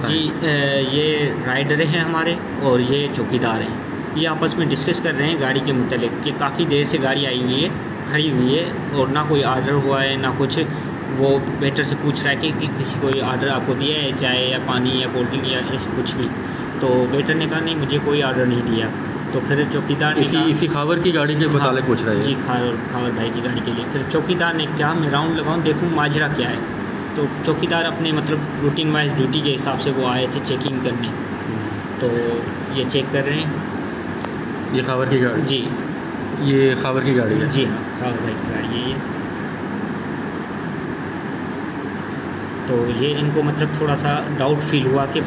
बताएं। जी ये राइडर हैं हमारे और ये चौकीदार हैं। ये आपस में डिस्कस कर रहे हैं गाड़ी के मुतालिक कि काफ़ी देर से गाड़ी आई हुई है, खड़ी हुई है और ना कोई आर्डर हुआ है ना कुछ। वो वेटर से पूछ रहा है कि किसी कोई आर्डर आपको दिया है, चाय या पानी या कोल्ड ड्रिंक या ऐसे कुछ भी। तो वेटर ने कहा नहीं, मुझे कोई आर्डर नहीं दिया। तो फिर चौकीदार ने इसी खावर की गाड़ी के मुतालिक पूछ रहा है जी, खावर भाई की गाड़ी के लिए। फिर चौकीदार ने कहा मैं राउंड लगाऊं, देखूं माजरा क्या है। तो चौकीदार अपने मतलब रूटीन वाइज ड्यूटी के हिसाब से वो आए थे चेकिंग करने। तो ये चेक कर रहे हैं। ये खावर की गाड़ी जी, ये खावर की गाड़ी है। जी हाँ, खावर भाई की गाड़ी है ये। तो ये इनको मतलब थोड़ा सा डाउट फील हुआ कि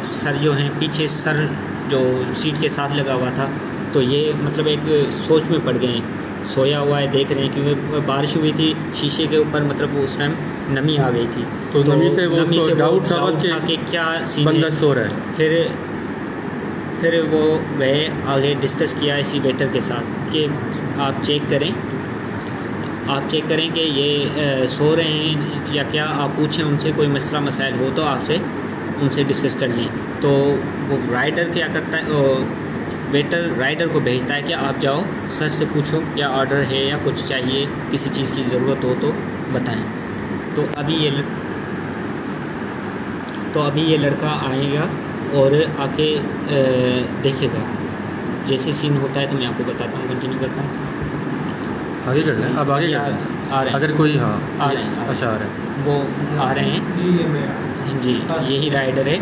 सर जो हैं पीछे, सर जो सीट के साथ लगा हुआ था, तो ये मतलब एक सोच में पड़ गए हैं। सोया हुआ है, देख रहे हैं क्योंकि बारिश हुई थी, शीशे के ऊपर मतलब उस टाइम नमी आ गई थी। तो नमी से वो डाउट था कि क्या सीन बंदा सो रहा है। फिर वो गए आगे, डिस्कस किया इसी वेटर के साथ कि आप चेक करें कि ये सो रहे हैं या क्या। आप पूछें उनसे, कोई मसला मसाइल हो तो आपसे उनसे डिस्कस कर लें। तो वो राइडर क्या करता है, वेटर राइडर को भेजता है कि आप जाओ सर से पूछो क्या ऑर्डर है या कुछ चाहिए, किसी चीज़ की ज़रूरत हो तो बताएं। तो अभी ये लड़का आएगा और आके देखेगा। जैसे सीन होता है तो मैं आपको बताता हूँ, कंटिन्यू करता हूँ। आगे कर लें, अब आगे कर लें। आ रहे हैं अगर कोई हाँ आ रहे हैं अच्छा आ रहे हैं, वो आ रहे हैं जी, यही राइडर है।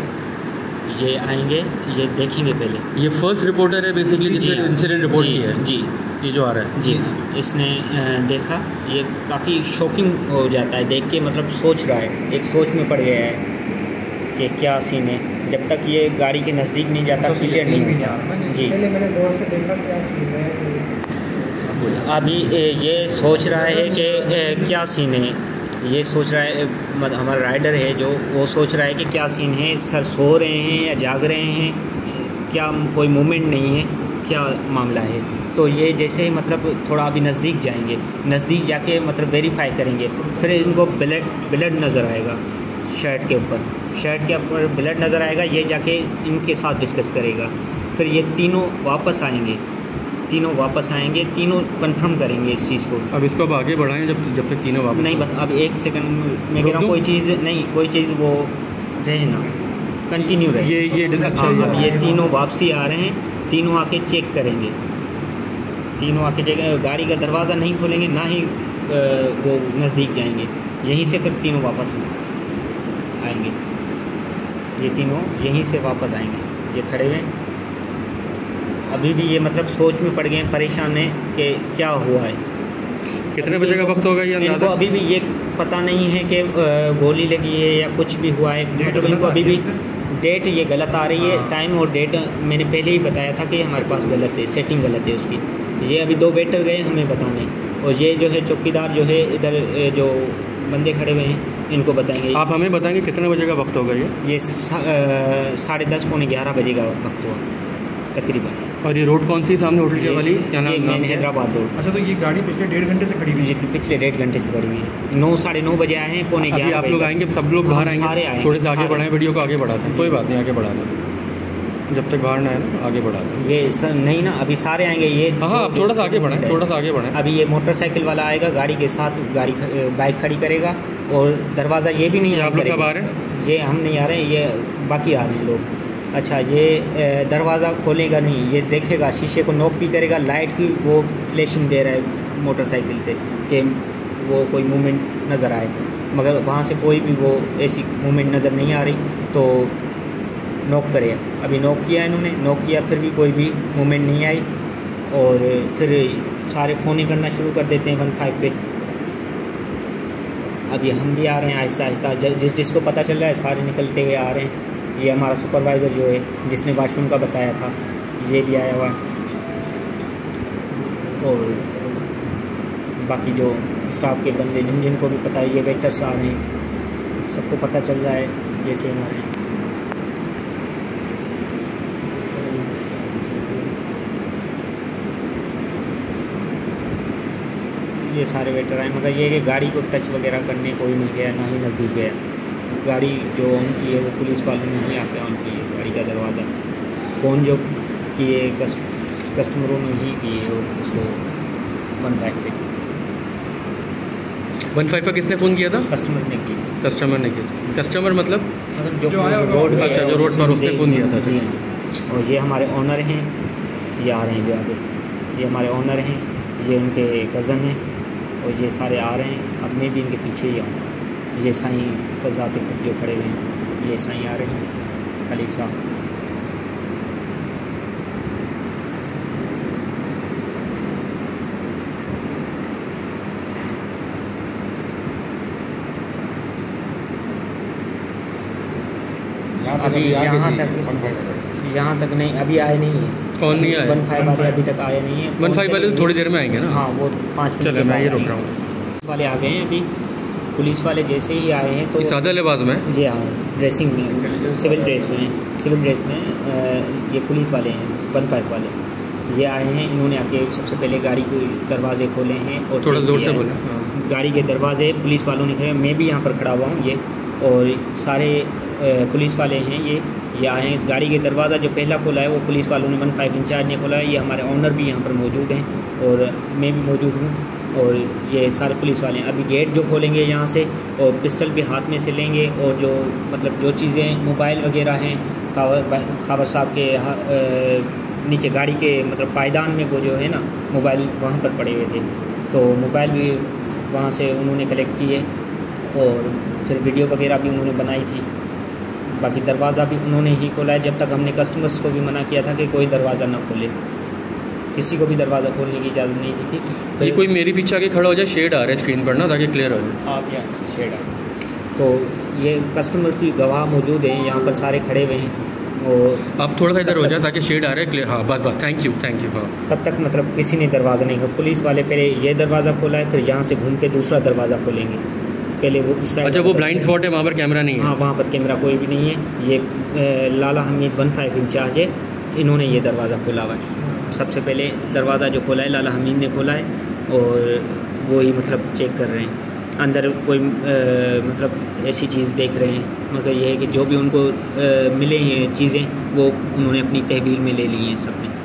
ये आएंगे, ये देखेंगे पहले। ये फर्स्ट रिपोर्टर है बेसिकली जिसने इंसिडेंट रिपोर्ट किया है। जी, ये जो आ रहा है जी हाँ, इसने देखा। ये काफ़ी शॉकिंग हो जाता है देख के, मतलब सोच रहा है, एक सोच में पड़ गया है कि क्या सीन है। जब तक ये गाड़ी के नज़दीक नहीं जाता क्लियर नहीं होता। जी, पहले मैंने गौर से देखा क्या सीन है। अभी ये सोच रहा है कि क्या सीन है। ये सोच रहा है, हमारा राइडर है जो, वो सोच रहा है कि क्या सीन है, सर सो रहे हैं या जाग रहे हैं, क्या कोई मूवमेंट नहीं है, क्या मामला है। तो ये जैसे ही मतलब थोड़ा अभी नज़दीक जाएंगे, नज़दीक जाके मतलब वेरीफाई करेंगे। फिर इनको ब्लड नज़र आएगा शर्ट के ऊपर ब्लड नज़र आएगा। ये जाके इनके साथ डिस्कस करेगा। फिर ये तीनों वापस आएंगे, तीनों कंफर्म करेंगे इस चीज़ को। अब इसको अब आगे बढ़ाएं जब तक तीनों वापस नहीं, बस अब एक सेकंड मैं कह रहा हूँ, कोई चीज़ वो रहे ना, कंटिन्यू रहे। ये अच्छा अब ये तीनों वापसी आ रहे हैं, तीनों आके चेक करेंगे। गाड़ी का दरवाज़ा नहीं खोलेंगे, ना ही वो नज़दीक जाएंगे। यहीं से फिर तीनों वापस आएंगे। ये तीनों यहीं से वापस आएंगे। ये खड़े हुए, अभी भी ये मतलब सोच में पड़ गए हैं, परेशान हैं कि क्या हुआ है। कितने बजे का वक्त होगा ये अंदाज़ा? इनको अभी भी ये पता नहीं है कि गोली लगी है या कुछ भी हुआ है। मतलब इनको अभी भी डेट ये गलत आ रही है। टाइम और डेट मैंने पहले ही बताया था कि हमारे पास गलत है, सेटिंग गलत है उसकी। ये अभी 2 वेटर गए हमें बताने, और ये जो है चौकीदार जो है इधर जो बंदे खड़े हुए हैं इनको बताएंगे। आप हमें बताएंगे कितने बजे का वक्त होगा ये? 10:30 पौने 11 बजे का वक्त हुआ तकरीबन। और ये रोड कौन सी सामने होटल के वाली, क्या नाम? Main Hyderabad road. अच्छा, तो ये गाड़ी पिछले 1.5 घंटे से खड़ी हुई है? पिछले 1.5 घंटे से खड़ी हुई है। 9 साढ़े 9 बजे आए हैं, पौने 11 आप लोग आएंगे, सब लोग बाहर आएंगे, सारे आएंगे, थोड़े से आगे बढ़ाएं, वीडियो को आगे बढ़ाते हैं। कोई बात नहीं, आगे बढ़ा दें, जब तक बाहर ना आए ना आगे बढ़ा दें। ये सर नहीं ना, अभी सारे आएंगे। ये हाँ, आप थोड़ा सा आगे बढ़ाएं, अभी ये मोटरसाइकिल वाला आएगा, गाड़ी के साथ बाइक खड़ी करेगा, और दरवाज़ा ये भी नहीं आप लोग सब आ रहे हैं? ये हम नहीं आ रहे हैं, ये बाकी आ रहे हैं लोग। अच्छा, ये दरवाज़ा खोलेगा नहीं, ये देखेगा, शीशे को नॉक भी करेगा, लाइट की वो फ्लैशिंग दे रहा है मोटरसाइकिल से कि वो कोई मूवमेंट नज़र आए, मगर वहाँ से कोई भी वो ऐसी मूवमेंट नज़र नहीं आ रही। तो नॉक करे, अभी नॉक किया इन्होंने, फिर भी कोई भी मूवमेंट नहीं आई। और फिर सारे फ़ोन ही करना शुरू कर देते हैं 15 पे। अभी हम भी आ रहे हैं आहिस्ता आहिस्ता, जिसको पता चल रहा है सारे निकलते हुए आ रहे हैं। ये हमारा सुपरवाइज़र जो है, जिसने वाशरूम का बताया था, ये भी आया हुआ है। और बाकी जो स्टाफ के बंदे जिनको भी पता है, ये वेटर्स आ रहे हैं, सबको पता चल रहा है जैसे हमारे। ये सारे वेटर आए, मगर ये कि गाड़ी को टच वगैरह करने कोई नहीं गया, ना ही नज़दीक गया। गाड़ी जो ऑन की है वो पुलिस वालों ने ही आके ऑन की है गाड़ी का दरवाज़ा। फ़ोन जो किए कस्टमरों ने ही किए उसको 15 पे 15 का किसने फ़ोन किया था? कस्टमर ने की थी। कस्टमर ने किया था। कस्टमर मतलब जो आया होगा। रोड पे अच्छा, है, जो रोड पर उसने फ़ोन किया था। जी हाँ। और ये हमारे ओनर हैं, ये आ रहे हैं जो आगे, ये हमारे ओनर हैं, ये उनके कज़न हैं और ये सारे आ रहे हैं। अब मैं भी इनके पीछे ही आऊँगा। ये साईं बजाते खुद जो खड़े हुए हैं, ये साईं आ रहे हैं, खलील साहब। अभी यहाँ तक नहीं, अभी आए नहीं है। कौन नहीं आया? 15 वाले अभी तक आए नहीं है। 15 वाले तो थोड़ी देर में आएंगे ना। हाँ, वो 5 मिनट चलो के मैं बाद ये रुक आएंगे। रहा हूँ। पुलिस वाले आ गए हैं अभी। पुलिस वाले जैसे ही आए हैं तो ये सादा लिबास में? ये हाँ, ड्रेसिंग में, सिविल ड्रेस में, सिविल ड्रेस में ये पुलिस वाले हैं, 15 वाले। ये आए हैं, इन्होंने आके सबसे पहले गाड़ी के दरवाजे खोले हैं और थोड़ा चेक ज़ोर किया से है। बोलें। गाड़ी के दरवाजे पुलिस वालों ने खोले, मैं भी यहाँ पर खड़ा हुआ हूँ ये, और सारे पुलिस वाले हैं ये आए हैं। गाड़ी के दरवाज़ा जो पहला खोला है वो पुलिस वालों ने 15 इंचार्ज ने खोला है। ये हमारे ऑनर भी यहाँ पर मौजूद हैं और मैं भी मौजूद हूँ, और ये सारे पुलिस वाले हैं। अभी गेट जो खोलेंगे यहाँ से और पिस्टल भी हाथ में से लेंगे, और जो मतलब जो चीज़ें मोबाइल वगैरह हैं खावर साहब के नीचे गाड़ी के मतलब पायदान में वो जो है ना मोबाइल वहाँ पर पड़े हुए थे, तो मोबाइल भी वहाँ से उन्होंने कलेक्ट किए और फिर वीडियो वगैरह भी उन्होंने बनाई थी। बाकी दरवाज़ा भी उन्होंने ही खोला है, जब तक हमने कस्टमर्स को भी मना किया था कि कोई दरवाज़ा ना खोले, किसी को भी दरवाज़ा खोलने की इजाज़त नहीं दी थी। तो ये कोई मेरे पीछे आके खड़ा हो जाए, शेड आ रहा है स्क्रीन पर ना, ताकि क्लियर हो जाए। आप यहाँ से शेड आ, तो ये कस्टमर्स भी गवाह मौजूद हैं यहाँ पर, सारे खड़े हुए हैं। और आप थोड़ा सा इधर हो जाए ताकि शेड आ रहा है क्लियर। हाँ बस बस, थैंक यू हाँ। तब तक मतलब किसी ने दरवाज़ा नहीं खोला। पुलिस वाले पहले ये दरवाज़ा खोला है, फिर यहाँ से घूम के दूसरा दरवाज़ा खोलेंगे। पहले वो उस साइड। अच्छा, वो ब्लाइंड स्पॉट है, वहाँ पर कैमरा नहीं है? हाँ, वहाँ पर कैमरा कोई भी नहीं है। ये लाला हमीद 15 इंचार्ज है, इन्होंने ये दरवाज़ा खोला हुआ है। सबसे पहले दरवाज़ा जो खोला है लाला हमीद ने खोला है, और वो ही मतलब चेक कर रहे हैं अंदर कोई मतलब ऐसी चीज़ देख रहे हैं। मगर ये है कि जो भी उनको मिले ये चीज़ें वो उन्होंने अपनी तहवील में ले ली हैं सब ने।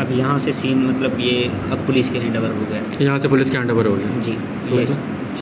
अब यहाँ से सीन मतलब ये अब पुलिस के हैंड ओवर हो गया। यहाँ से पुलिस के हैंड ओवर हो गया जी, यस।